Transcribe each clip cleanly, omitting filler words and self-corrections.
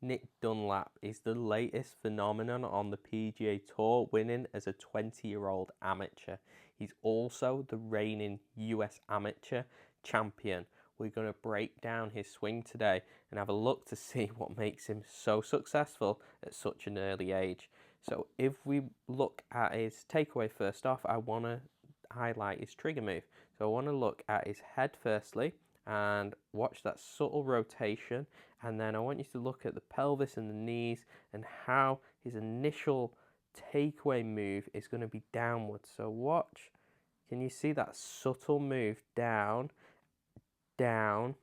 Nick Dunlap is the latest phenomenon on the PGA Tour, winning as a 20-year-old amateur. He's also the reigning US amateur champion. We're going to break down his swing today and have a look to see what makes him so successful at such an early age. So if we look at his takeaway first off, I want to highlight his trigger move. So I want to look at his head firstly and watch that subtle rotation, and then I want you to look at the pelvis and the knees and how his initial takeaway move is going to be downwards. So watch, can you see that subtle move down, down,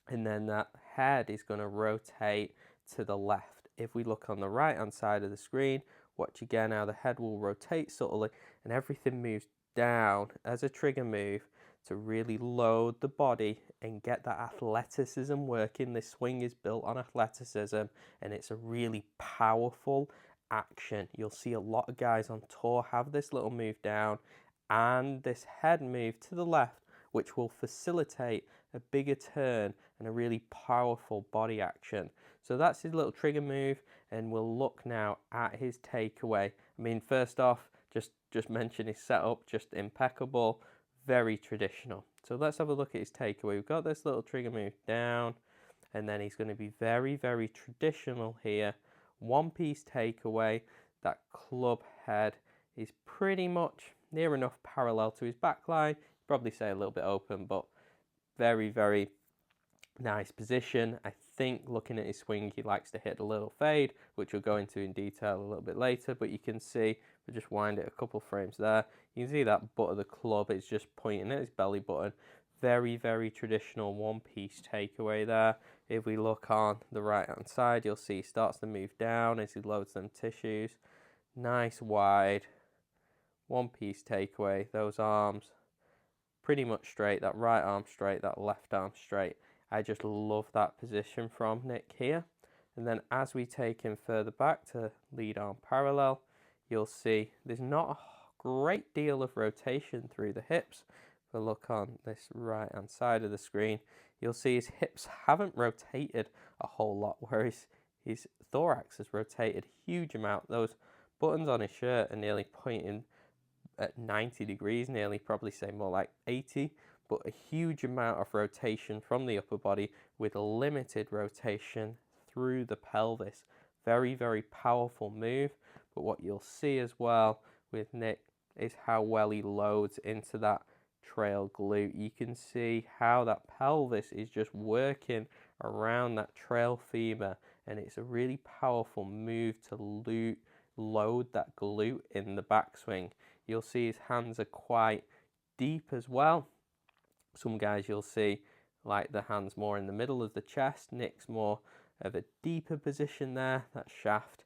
and then that head is going to rotate to the left. If we look on the right hand side of the screen, watch again how the head will rotate subtly and everything moves down as a trigger move to really load the body and get that athleticism working. This swing is built on athleticism and it's a really powerful action. You'll see a lot of guys on tour have this little move down and this head move to the left, which will facilitate a bigger turn and a really powerful body action. So that's his little trigger move, and we'll look now at his takeaway. I mean, first off, just mention his setup, just impeccable, very traditional. So let's have a look at his takeaway. We've got this little trigger move down, and then he's going to be very, very traditional here. One piece takeaway. That club head is pretty much near enough parallel to his back line. Probably say a little bit open, but very, very nice position. I think looking at his swing, he likes to hit a little fade, which we'll go into in detail a little bit later, but you can see, we'll just wind it a couple frames there. You can see that butt of the club is just pointing at his belly button. Very, very traditional one-piece takeaway there. If we look on the right-hand side, you'll see he starts to move down as he loads them tissues. Nice wide one-piece takeaway. Those arms pretty much straight, that right arm straight, that left arm straight. I just love that position from Nick here. And then as we take him further back to lead arm parallel, you'll see there's not a great deal of rotation through the hips. If we look on this right hand side of the screen, you'll see his hips haven't rotated a whole lot, whereas his thorax has rotated a huge amount. Those buttons on his shirt are nearly pointing at 90 degrees, nearly, probably say more like 80, but a huge amount of rotation from the upper body with limited rotation through the pelvis. Very, very powerful move. But what you'll see as well with Nick is how well he loads into that trail glute. You can see how that pelvis is just working around that trail femur, and it's a really powerful move to load that glute in the backswing. You'll see his hands are quite deep as well. Some guys you'll see like the hands more in the middle of the chest. Nick's more of a deeper position there. That shaft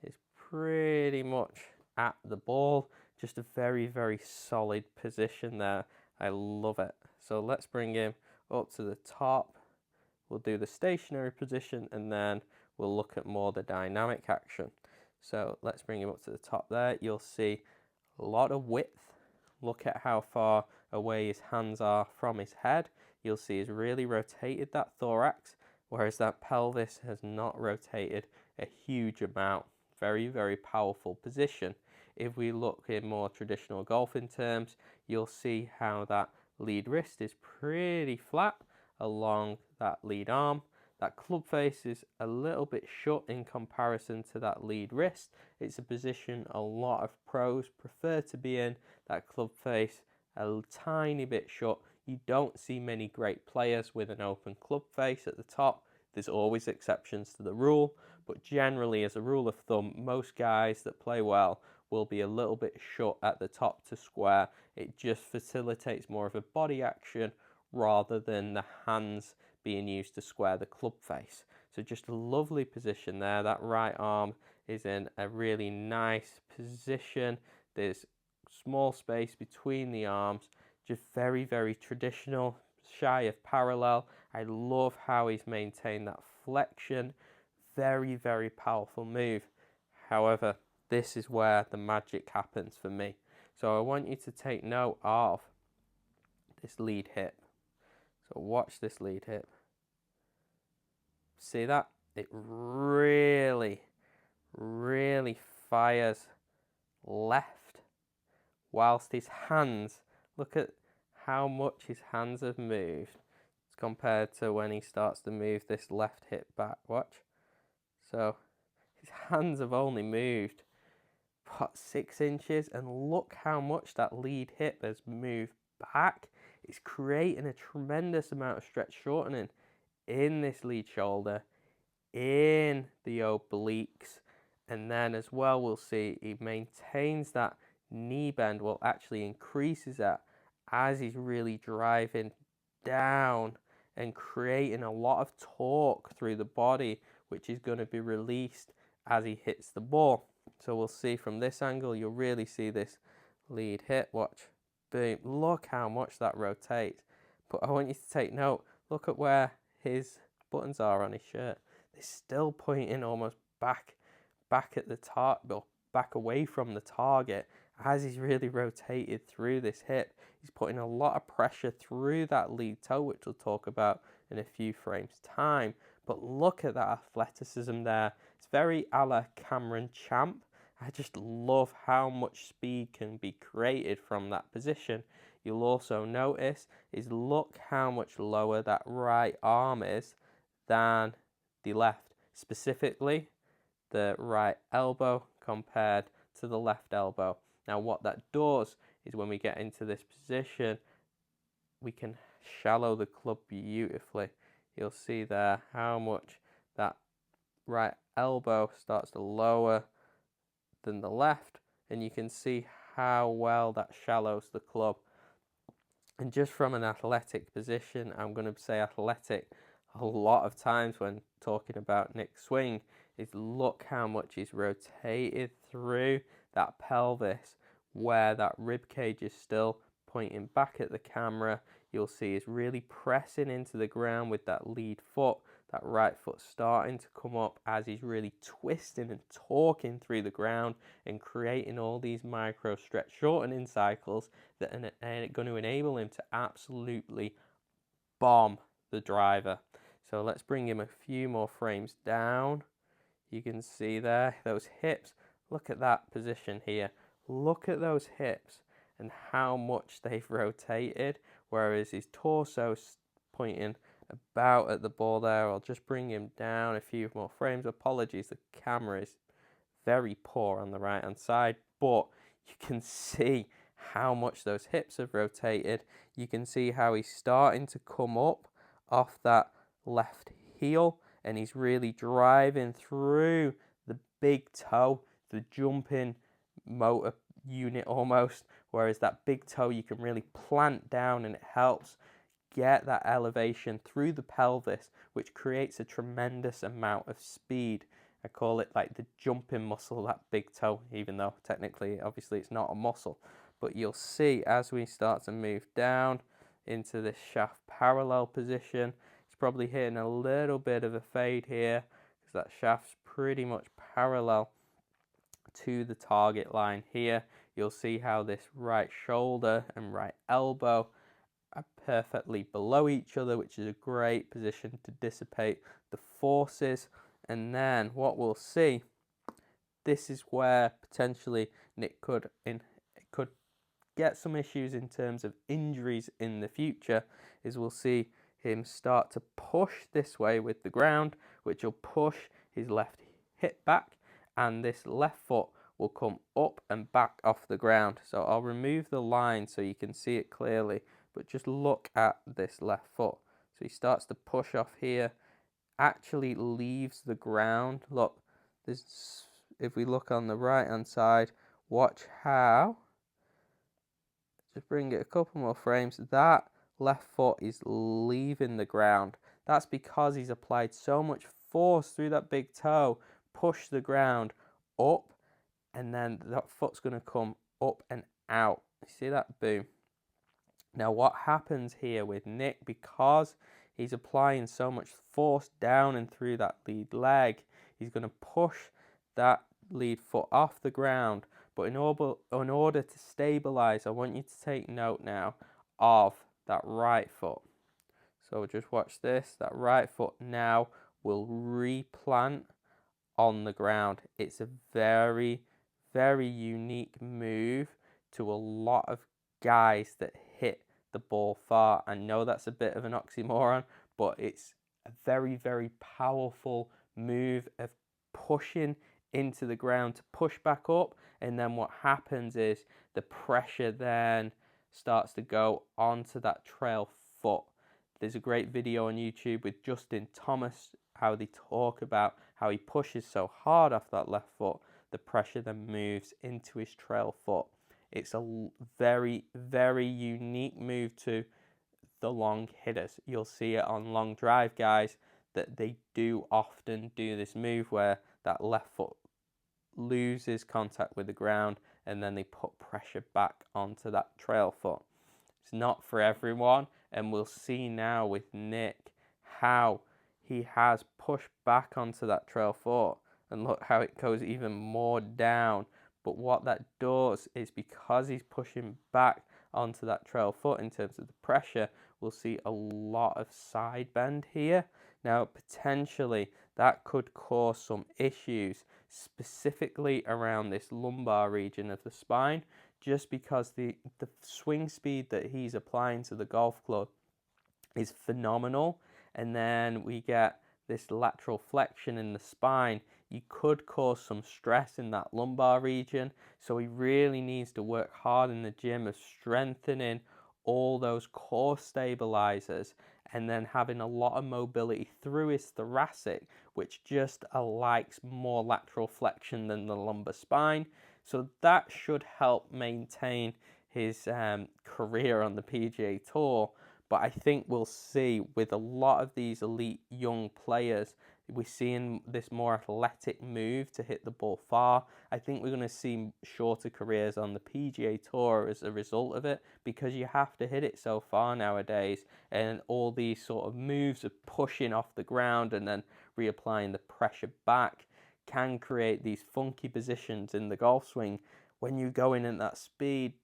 is pretty much at the ball. Just a very, very solid position there. I love it. So let's bring him up to the top. We'll do the stationary position and then we'll look at more the dynamic action. So let's bring him up to the top there. You'll see a lot of width. Look at how far away his hands are from his head. You'll see he's really rotated that thorax, whereas that pelvis has not rotated a huge amount. Very, very powerful position. If we look in more traditional golfing terms, you'll see how that lead wrist is pretty flat along that lead arm. That club face is a little bit shut in comparison to that lead wrist. It's a position a lot of pros prefer to be in, that club face a tiny bit shut. You don't see many great players with an open club face at the top. There's always exceptions to the rule, but generally as a rule of thumb, most guys that play well will be a little bit shut at the top to square. It just facilitates more of a body action rather than the hands being used to square the club face. So just a lovely position there. That right arm is in a really nice position. There's small space between the arms. Just very, very traditional, shy of parallel. I love how he's maintained that flexion. Very, very powerful move. However, this is where the magic happens for me. So I want you to take note of this lead hip. So watch this lead hip. See that? it really, really fires left, whilst his hands, look at how much his hands have moved compared to when he starts to move this left hip back. Watch. So his hands have only moved, what, 6 inches, and look how much that lead hip has moved back. It's creating a tremendous amount of stretch shortening in this lead shoulder, in the obliques, and then as well we'll see he maintains that knee bend, well actually increases that as he's really driving down and creating a lot of torque through the body, which is going to be released as he hits the ball. So we'll see from this angle, you'll really see this lead hit. Watch, boom, look how much that rotates. But I want you to take note, look at where his buttons are on his shirt. They're still pointing almost back at the target, well, back away from the target. As he's really rotated through this hip, he's putting a lot of pressure through that lead toe, which we'll talk about in a few frames time. But look at that athleticism there. It's very a la Cameron Champ. I just love how much speed can be created from that position. You'll also notice is look how much lower that right arm is than the left, specifically the right elbow compared to the left elbow. Now what that does is when we get into this position, we can shallow the club beautifully. You'll see there how much that right elbow starts to lower than the left, and you can see how well that shallows the club. And just from an athletic position, I'm going to say athletic a lot of times when talking about Nick's swing, is look how much he's rotated through that pelvis, where that rib cage is still pointing back at the camera. You'll see is really pressing into the ground with that lead foot, that right foot starting to come up as he's really twisting and torquing through the ground and creating all these micro stretch shortening cycles that are going to enable him to absolutely bomb the driver. So let's bring him a few more frames down. You can see there those hips. Look at that position here. Look at those hips and how much they've rotated, whereas his torso's pointing about at the ball there. I'll just bring him down a few more frames. Apologies, the camera is very poor on the right hand side, but you can see how much those hips have rotated. You can see how he's starting to come up off that left heel, and he's really driving through the big toe, the jumping motor unit almost, whereas that big toe you can really plant down and it helps get that elevation through the pelvis, which creates a tremendous amount of speed. I call it like the jumping muscle, that big toe, even though technically obviously it's not a muscle. But you'll see as we start to move down into this shaft parallel position, it's probably hitting a little bit of a fade here because that shaft's pretty much parallel to the target line here. You'll see how this right shoulder and right elbow are perfectly below each other, which is a great position to dissipate the forces. And then what we'll see, this is where potentially Nick could get some issues in terms of injuries in the future, is we'll see him start to push this way with the ground, which will push his left hip back, and this left foot will come up and back off the ground. So I'll remove the line so you can see it clearly, but just look at this left foot. So he starts to push off here, actually leaves the ground. Look, this, if we look on the right hand side, watch how, just bring it a couple more frames, that left foot is leaving the ground. That's because he's applied so much force through that big toe, push the ground up, and then that foot's going to come up and out. You see that? Boom. Now what happens here with Nick, because he's applying so much force down and through that lead leg, he's going to push that lead foot off the ground. But in order to stabilize, I want you to take note now of that right foot. So just watch this. That right foot now will replant on the ground. It's a very, very unique move to a lot of guys that hit the ball far. I know that's a bit of an oxymoron, but it's a very, very powerful move of pushing into the ground to push back up, and then what happens is the pressure then starts to go onto that trail foot. There's a great video on YouTube with Justin Thomas, how they talk about how he pushes so hard off that left foot, the pressure then moves into his trail foot. It's a very, very unique move to the long hitters. You'll see it on long drive guys that they do often do this move where that left foot loses contact with the ground and then they put pressure back onto that trail foot. It's not for everyone, and we'll see now with Nick how he has pushed back onto that trail foot, and look how it goes even more down. But what that does is, because he's pushing back onto that trail foot in terms of the pressure, we'll see a lot of side bend here. Now potentially that could cause some issues, specifically around this lumbar region of the spine, just because the swing speed that he's applying to the golf club is phenomenal, and then we get this lateral flexion in the spine. You could cause some stress in that lumbar region, so he really needs to work hard in the gym of strengthening all those core stabilizers, and then having a lot of mobility through his thoracic, which just likes more lateral flexion than the lumbar spine. So that should help maintain his career on the PGA Tour. But I think we'll see with a lot of these elite young players, we're seeing this more athletic move to hit the ball far. I think we're going to see shorter careers on the PGA Tour as a result of it, because you have to hit it so far nowadays, and all these sort of moves of pushing off the ground and then reapplying the pressure back can create these funky positions in the golf swing. When you go in at that speed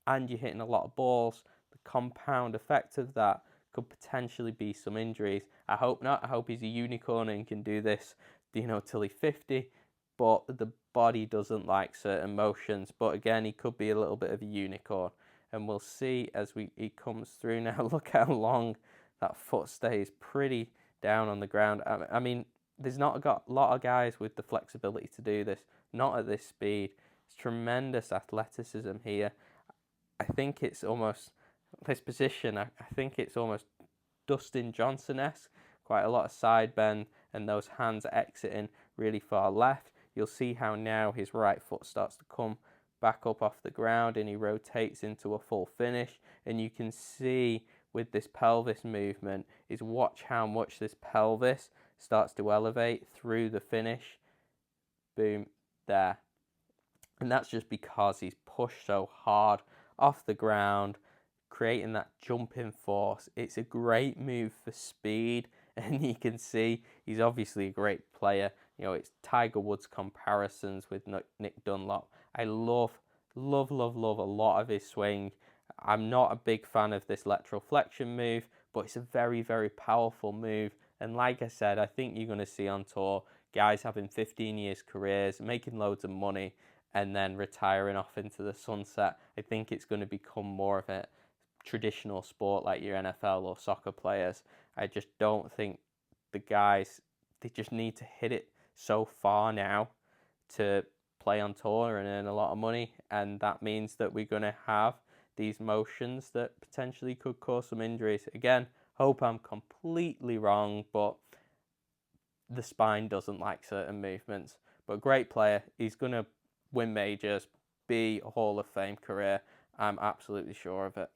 and you're hitting a lot of balls, the compound effect of that could potentially be some injuries. I hope not. I hope he's a unicorn and can do this, till he's 50. But the body doesn't like certain motions. But again, he could be a little bit of a unicorn, and we'll see as he comes through now. Look how long that foot stays pretty down on the ground. I mean, there's not got a lot of guys with the flexibility to do this. Not at this speed. It's tremendous athleticism here. I think it's almost this position. I think it's almost Dustin Johnson-esque. Quite a lot of side bend, and those hands exiting really far left. You'll see how now his right foot starts to come back up off the ground, and he rotates into a full finish. And you can see with this pelvis movement is, watch how much this pelvis starts to elevate through the finish. Boom, there. And that's just because he's pushed so hard off the ground, creating that jumping force. It's a great move for speed, and you can see he's obviously a great player. It's Tiger Woods comparisons with Nick Dunlap. I love a lot of his swing. I'm not a big fan of this lateral flexion move, but it's a very, very powerful move. And like I said, I think you're going to see on tour guys having 15 years careers, making loads of money, and then retiring off into the sunset. I think it's going to become more of a traditional sport like your NFL or soccer players. I just don't think the guys, they just need to hit it so far now to play on tour and earn a lot of money, and that means that we're going to have these motions that potentially could cause some injuries. Again, hope I'm completely wrong, but the spine doesn't like certain movements. But great player. He's going to win majors, be a Hall of Fame career. I'm absolutely sure of it.